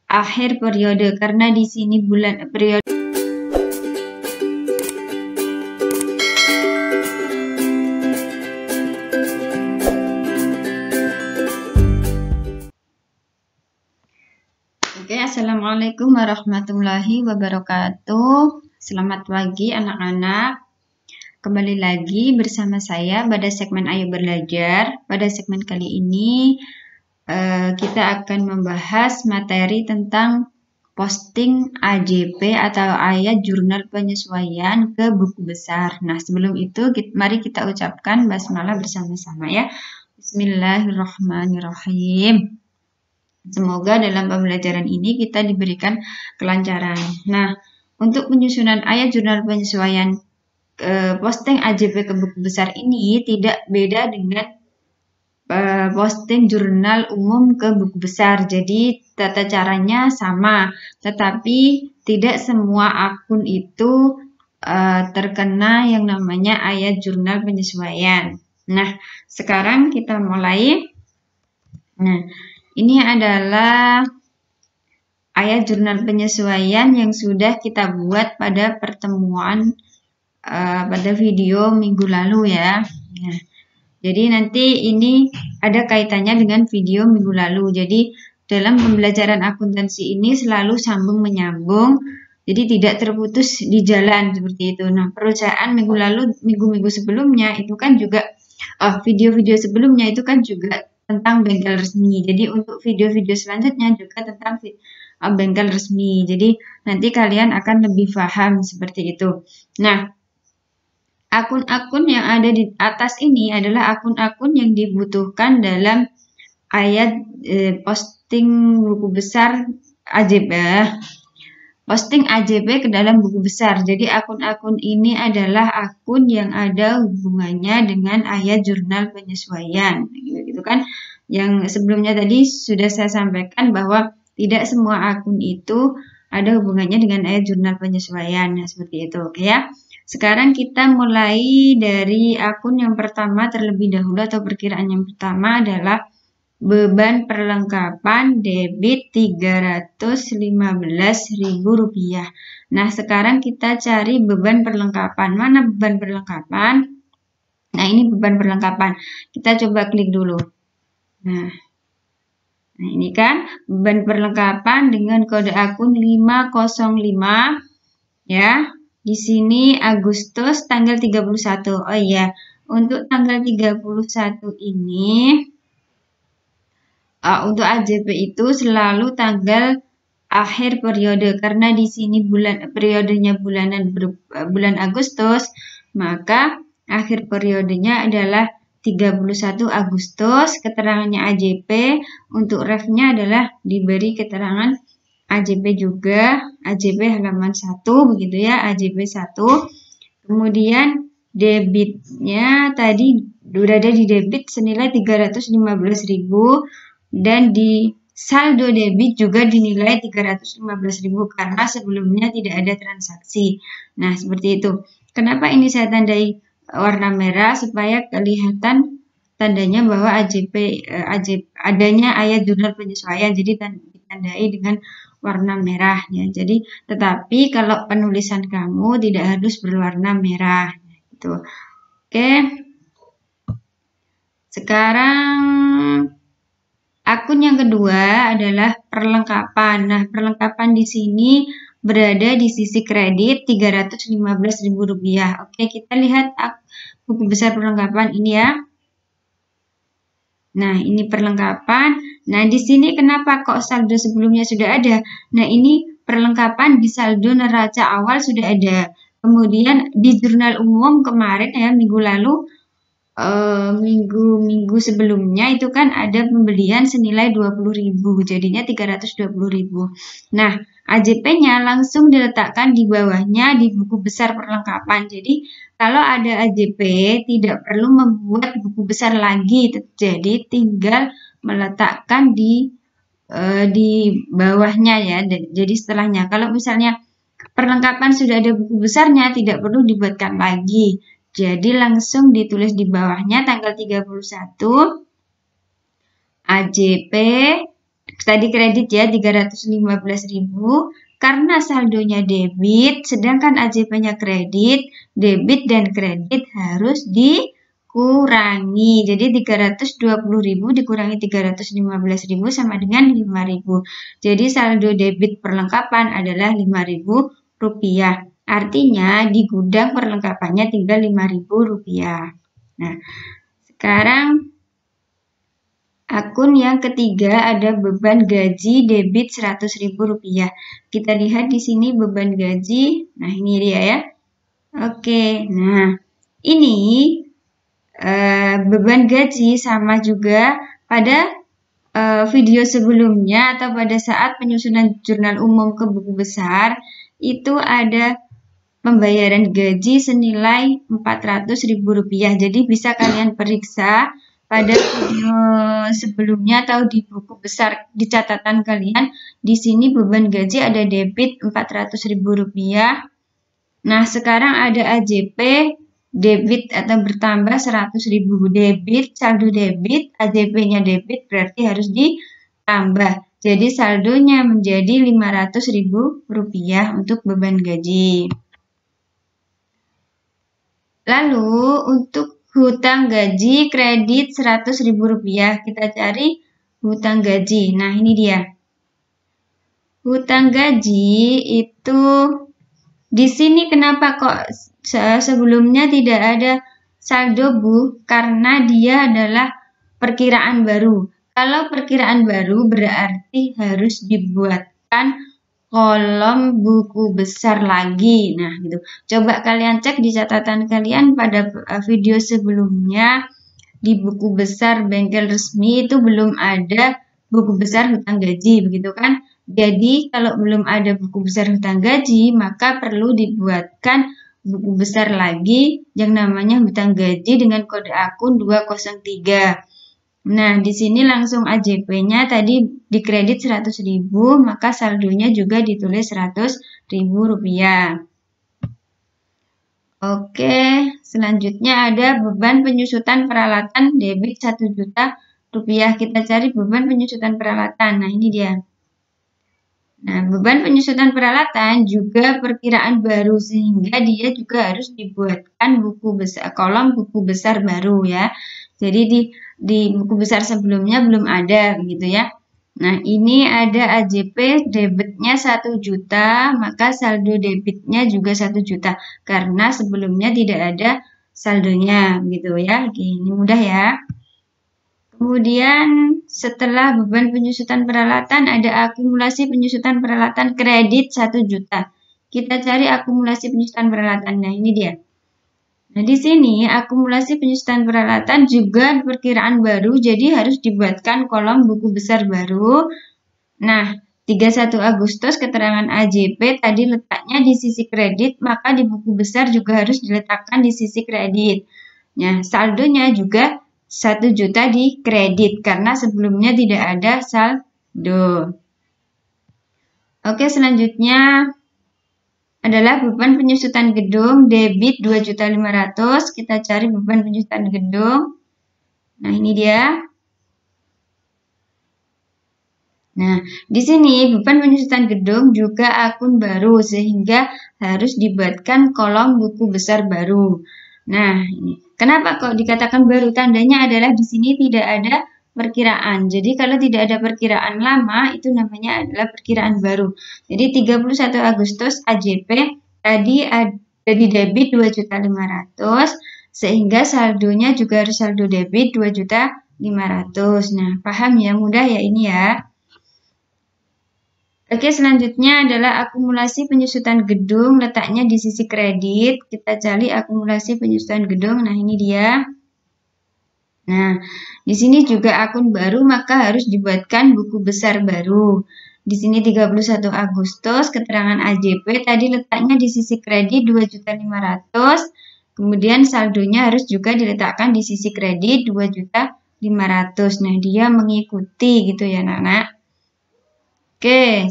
akhir periode karena di sini bulan periode. Oke, assalamualaikum warahmatullahi wabarakatuh. Selamat pagi anak-anak. Kembali lagi bersama saya pada segmen Ayo Belajar. Pada segmen kali ini kita akan membahas materi tentang posting AJP atau ayat jurnal penyesuaian ke buku besar. Nah, sebelum itu mari kita ucapkan basmalah bersama-sama ya. Bismillahirrahmanirrahim. Semoga dalam pembelajaran ini kita diberikan kelancaran. Nah, untuk penyusunan ayat jurnal penyesuaian posting AJP ke buku besar ini tidak beda dengan posting jurnal umum ke buku besar. Jadi tata caranya sama, tetapi tidak semua akun itu terkena yang namanya ayat jurnal penyesuaian. Nah, sekarang kita mulai. Nah, ini adalah ayat jurnal penyesuaian yang sudah kita buat pada pertemuan pada video minggu lalu ya. Nah, jadi nanti ini ada kaitannya dengan video minggu lalu. Jadi dalam pembelajaran akuntansi ini selalu sambung menyambung. Jadi tidak terputus di jalan seperti itu. Nah, perusahaan minggu lalu, minggu-minggu sebelumnya itu kan juga video-video sebelumnya itu kan juga tentang bengkel resmi. Jadi untuk video-video selanjutnya juga tentang bengkel resmi. Jadi nanti kalian akan lebih paham seperti itu. Nah, akun-akun yang ada di atas ini adalah akun-akun yang dibutuhkan dalam ayat posting buku besar AJP. Posting AJP ke dalam buku besar. Jadi akun-akun ini adalah akun yang ada hubungannya dengan ayat jurnal penyesuaian. Gitu kan? Yang sebelumnya tadi sudah saya sampaikan bahwa tidak semua akun itu ada hubungannya dengan ayat jurnal penyesuaian. Nah, seperti itu, oke ya. Sekarang kita mulai dari akun yang pertama terlebih dahulu atau perkiraan yang pertama adalah beban perlengkapan debit Rp315.000. Nah, sekarang kita cari beban perlengkapan. Mana beban perlengkapan? Nah, ini beban perlengkapan. Kita coba klik dulu. Nah, ini kan beban perlengkapan dengan kode akun 505 ya. Di sini Agustus tanggal 31. Oh iya, untuk tanggal 31 ini untuk AJP itu selalu tanggal akhir periode karena di sini periodenya bulan Agustus, maka akhir periodenya adalah 31 Agustus. Keterangannya AJP, untuk refnya adalah diberi keterangan AJP juga, AJP halaman 1 begitu ya, AJP 1. Kemudian debitnya tadi berada di debit senilai 315.000 dan di saldo debit juga dinilai 315.000 karena sebelumnya tidak ada transaksi. Nah, seperti itu. Kenapa ini saya tandai warna merah supaya kelihatan tandanya bahwa AJP adanya ayat jurnal penyesuaian, jadi ditandai dengan warna merah ya. Jadi tetapi kalau penulisan kamu tidak harus berwarna merah gitu. Oke. Sekarang akun yang kedua adalah perlengkapan. Nah, perlengkapan di sini berada di sisi kredit Rp315.000. Oke, kita lihat buku besar perlengkapan ini ya. Nah, ini perlengkapan. Nah, di sini kenapa kok saldo sebelumnya sudah ada? Nah, ini perlengkapan di saldo neraca awal sudah ada. Kemudian di jurnal umum kemarin ya, minggu lalu, minggu sebelumnya itu kan ada pembelian senilai 20.000, jadinya 320.000. Nah, AJP-nya langsung diletakkan di bawahnya di buku besar perlengkapan. Jadi kalau ada AJP tidak perlu membuat buku besar lagi, jadi tinggal meletakkan di bawahnya ya. Jadi setelahnya, kalau misalnya perlengkapan sudah ada buku besarnya, tidak perlu dibuatkan lagi. Jadi langsung ditulis di bawahnya tanggal 31 AJP tadi kredit ya 315.000 karena saldonya debit, sedangkan AJP-nya kredit, debit dan kredit harus dikurangi. Jadi 320.000 dikurangi 315.000 sama dengan 5.000. Jadi saldo debit perlengkapan adalah 5.000 rupiah. Artinya di gudang perlengkapannya tinggal 5.000 rupiah. Nah, sekarang akun yang ketiga ada beban gaji debit 100.000 rupiah. Kita lihat di sini beban gaji. Nah, ini dia ya. Oke, nah ini beban gaji sama juga pada video sebelumnya atau pada saat penyusunan jurnal umum ke buku besar itu ada pembayaran gaji senilai 400.000 rupiah. Jadi bisa kalian periksa pada video sebelumnya atau di buku besar di catatan kalian. Di sini beban gaji ada debit 400.000 rupiah. Nah, sekarang ada AJP debit atau bertambah 100.000 debit, saldo debit, AJP-nya debit berarti harus ditambah. Jadi saldonya menjadi 500.000 rupiah untuk beban gaji. Lalu untuk hutang gaji kredit 100.000 rupiah, kita cari hutang gaji. Nah, ini dia. Hutang gaji itu di sini kenapa kok sebelumnya tidak ada saldo, Bu? Karena dia adalah perkiraan baru. Kalau perkiraan baru berarti harus dibuatkan kolom buku besar lagi. Nah, gitu. Coba kalian cek di catatan kalian pada video sebelumnya di buku besar bengkel resmi itu belum ada buku besar hutang gaji, begitu kan? Jadi, kalau belum ada buku besar hutang gaji, maka perlu dibuatkan buku besar lagi yang namanya hutang gaji dengan kode akun 203. Nah, di sini langsung AJP-nya tadi dikredit 100.000, maka saldonya juga ditulis 100.000 rupiah. Oke, selanjutnya ada beban penyusutan peralatan debit 1 juta rupiah. Kita cari beban penyusutan peralatan. Nah, ini dia. Nah, beban penyusutan peralatan juga perkiraan baru sehingga dia juga harus dibuatkan buku besar, kolom buku besar baru ya. Jadi di buku besar sebelumnya belum ada begitu ya. Nah, ini ada AJP debitnya 1 juta, maka saldo debitnya juga 1 juta karena sebelumnya tidak ada saldonya gitu ya. Ini mudah ya. Kemudian setelah beban penyusutan peralatan ada akumulasi penyusutan peralatan kredit 1 juta. Kita cari akumulasi penyusutan peralatan. Nah, ini dia. Nah, di sini akumulasi penyusutan peralatan juga perkiraan baru, jadi harus dibuatkan kolom buku besar baru. Nah, 31 Agustus keterangan AJP tadi letaknya di sisi kredit, maka di buku besar juga harus diletakkan di sisi kredit. Nah, saldonya juga 1 juta di kredit karena sebelumnya tidak ada saldo. Oke, selanjutnya adalah beban penyusutan gedung debit 2.500.000. Kita cari beban penyusutan gedung. Nah, ini dia. Nah, di sini beban penyusutan gedung juga akun baru sehingga harus dibuatkan kolom buku besar baru. Nah, ini. Kenapa kok dikatakan baru? Tandanya adalah di sini tidak ada perkiraan. Jadi kalau tidak ada perkiraan lama itu namanya adalah perkiraan baru. Jadi 31 Agustus AJP tadi ada di debit 2.500.000 sehingga saldonya juga harus saldo debit 2.500.000. Nah, paham ya? Mudah ya ini ya. Oke, selanjutnya adalah akumulasi penyusutan gedung, letaknya di sisi kredit. Kita cari akumulasi penyusutan gedung. Nah, ini dia. Nah, di sini juga akun baru, maka harus dibuatkan buku besar baru. Di sini 31 Agustus, keterangan AJP tadi letaknya di sisi kredit 2.500.000. Kemudian saldonya harus juga diletakkan di sisi kredit 2.500.000. Nah, dia mengikuti gitu ya, anak-anak. Oke,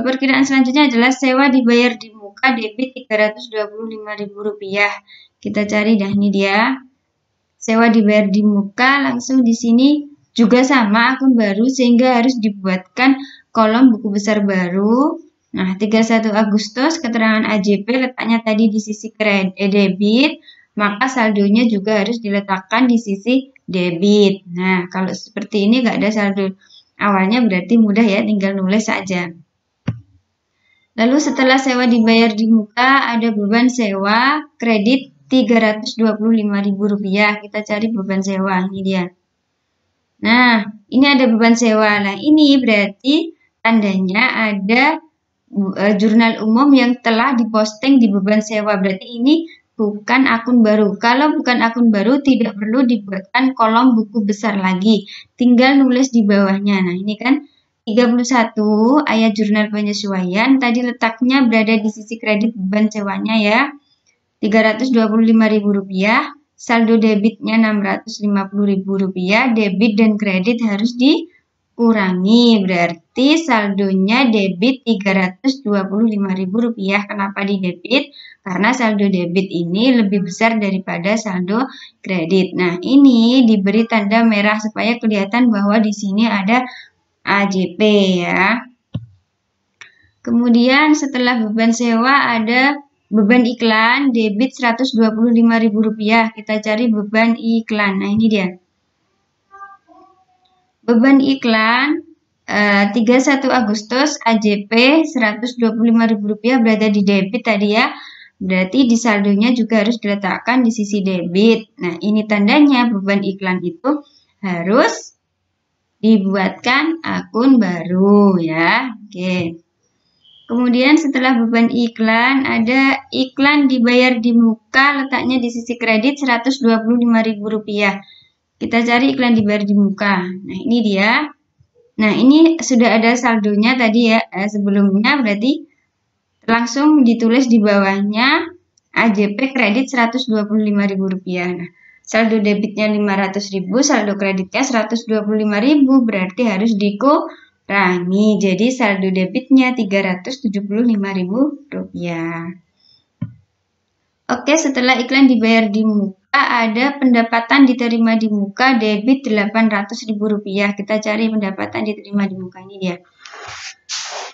perkiraan selanjutnya adalah sewa dibayar di muka debit 325.000 rupiah. Kita cari dah ini dia. Sewa dibayar di muka, langsung di sini juga sama akun baru sehingga harus dibuatkan kolom buku besar baru. Nah, 31 Agustus keterangan AJP letaknya tadi di sisi debit, maka saldonya juga harus diletakkan di sisi debit. Nah, kalau seperti ini nggak ada saldo awalnya berarti mudah ya, tinggal nulis saja. Lalu setelah sewa dibayar di muka, ada beban sewa kredit Rp325.000. Kita cari beban sewa, ini dia. Nah, ini ada beban sewa. Nah, ini berarti tandanya ada jurnal umum yang telah diposting di beban sewa. Berarti ini bukan akun baru. Kalau bukan akun baru, tidak perlu dibuatkan kolom buku besar lagi. Tinggal nulis di bawahnya. Nah, ini kan 31 ayat jurnal penyesuaian. Tadi letaknya berada di sisi kredit beban sewanya ya. Rp325.000. Saldo debitnya Rp650.000. Debit dan kredit harus dikurangi. Berarti saldonya debit Rp325.000. Kenapa di debit? Karena saldo debit ini lebih besar daripada saldo kredit. Nah, ini diberi tanda merah supaya kelihatan bahwa di sini ada AJP ya. Kemudian setelah beban sewa ada beban iklan debit Rp125.000. Kita cari beban iklan. Nah, ini dia. Beban iklan 31 Agustus AJP Rp125.000 berada di debit tadi ya. Berarti di saldonya juga harus diletakkan di sisi debit. Nah, ini tandanya beban iklan itu harus dibuatkan akun baru ya. Oke. Kemudian setelah beban iklan ada iklan dibayar di muka, letaknya di sisi kredit Rp125.000. Kita cari iklan dibayar di muka. Nah, ini dia. Nah, ini sudah ada saldonya tadi ya sebelumnya, berarti langsung ditulis di bawahnya AJP kredit Rp125.000. Nah, saldo debitnya Rp500.000, saldo kreditnya Rp125.000, berarti harus dikurangi. Jadi saldo debitnya Rp375.000. Oke, setelah iklan dibayar di muka, ada pendapatan diterima di muka debit Rp800.000. Kita cari pendapatan diterima di muka, ini dia.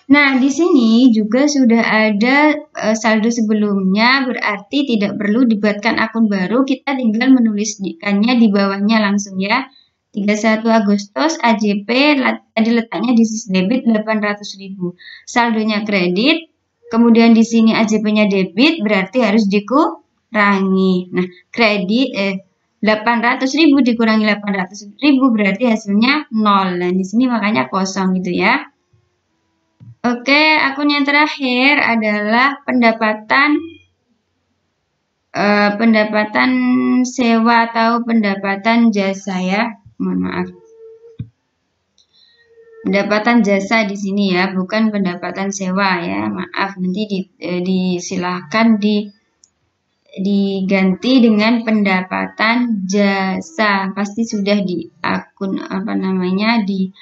Nah, di sini juga sudah ada saldo sebelumnya, berarti tidak perlu dibuatkan akun baru, kita tinggal menuliskannya di bawahnya langsung ya. 31 Agustus AJP tadi letaknya di sisi debit Rp800.000. Saldonya kredit, kemudian di sini AJP-nya debit, berarti harus dikurangi. Nah, kredit 800.000 dikurangi 800.000 berarti hasilnya 0. Nah, di sini makanya kosong gitu ya. Oke, akun yang terakhir adalah pendapatan sewa atau pendapatan jasa ya. Mohon maaf. Pendapatan jasa di sini ya, bukan pendapatan sewa ya. Maaf, nanti disilahkan diganti dengan pendapatan jasa. Pasti sudah di akun di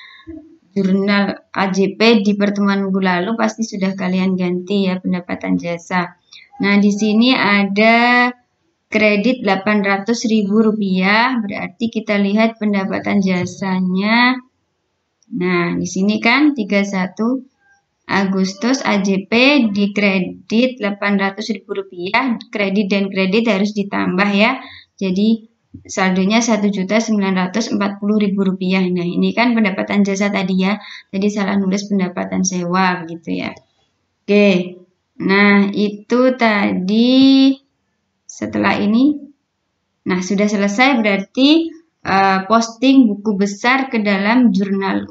jurnal AJP di pertemuan minggu lalu pasti sudah kalian ganti ya pendapatan jasa. Nah, di sini ada kredit Rp800.000, berarti kita lihat pendapatan jasanya. Nah, di sini kan 31 Agustus AJP di kredit Rp800.000, kredit dan kredit harus ditambah ya. Jadi saldonya Rp1.940.000. Nah, ini kan pendapatan jasa tadi ya. Tadi salah nulis pendapatan sewa begitu ya. Oke. Nah, itu tadi setelah ini. Nah, sudah selesai berarti posting buku besar ke dalam jurnal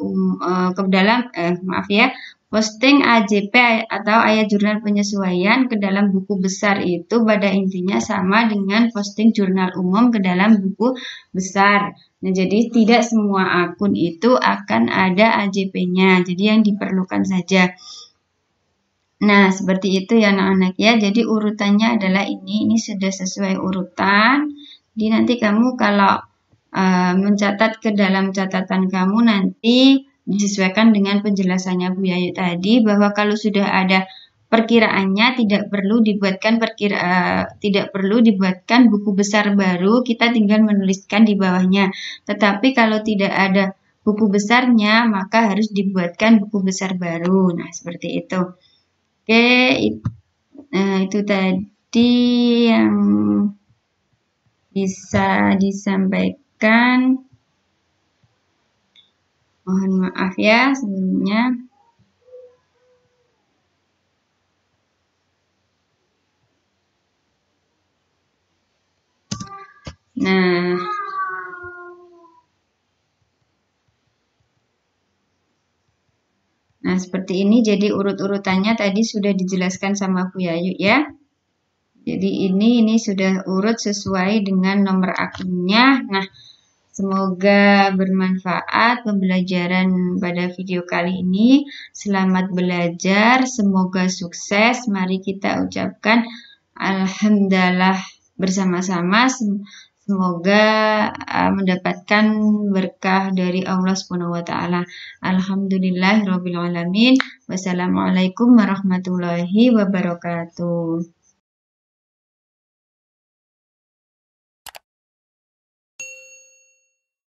posting AJP atau ayat jurnal penyesuaian ke dalam buku besar itu pada intinya sama dengan posting jurnal umum ke dalam buku besar. Nah, jadi tidak semua akun itu akan ada AJP-nya. Jadi yang diperlukan saja. Nah, seperti itu ya anak-anak ya. Jadi urutannya adalah ini sudah sesuai urutan. Jadi nanti kamu kalau mencatat ke dalam catatan kamu nanti disesuaikan dengan penjelasannya Bu Yayu tadi, bahwa kalau sudah ada perkiraannya tidak perlu dibuatkan buku besar baru, kita tinggal menuliskan di bawahnya. Tetapi kalau tidak ada buku besarnya, maka harus dibuatkan buku besar baru. Nah, seperti itu. Oke, itu tadi yang bisa disampaikan. Mohon maaf ya sebelumnya. Nah, seperti ini. Jadi urut-urutannya tadi sudah dijelaskan sama Bu Yayu ya. Jadi ini sudah urut sesuai dengan nomor akunnya. Nah, semoga bermanfaat pembelajaran pada video kali ini. Selamat belajar, semoga sukses. Mari kita ucapkan alhamdulillah bersama-sama. Semoga mendapatkan berkah dari Allah Subhanahu wa taala. Alhamdulillahirabbil alamin. Wassalamualaikum warahmatullahi wabarakatuh.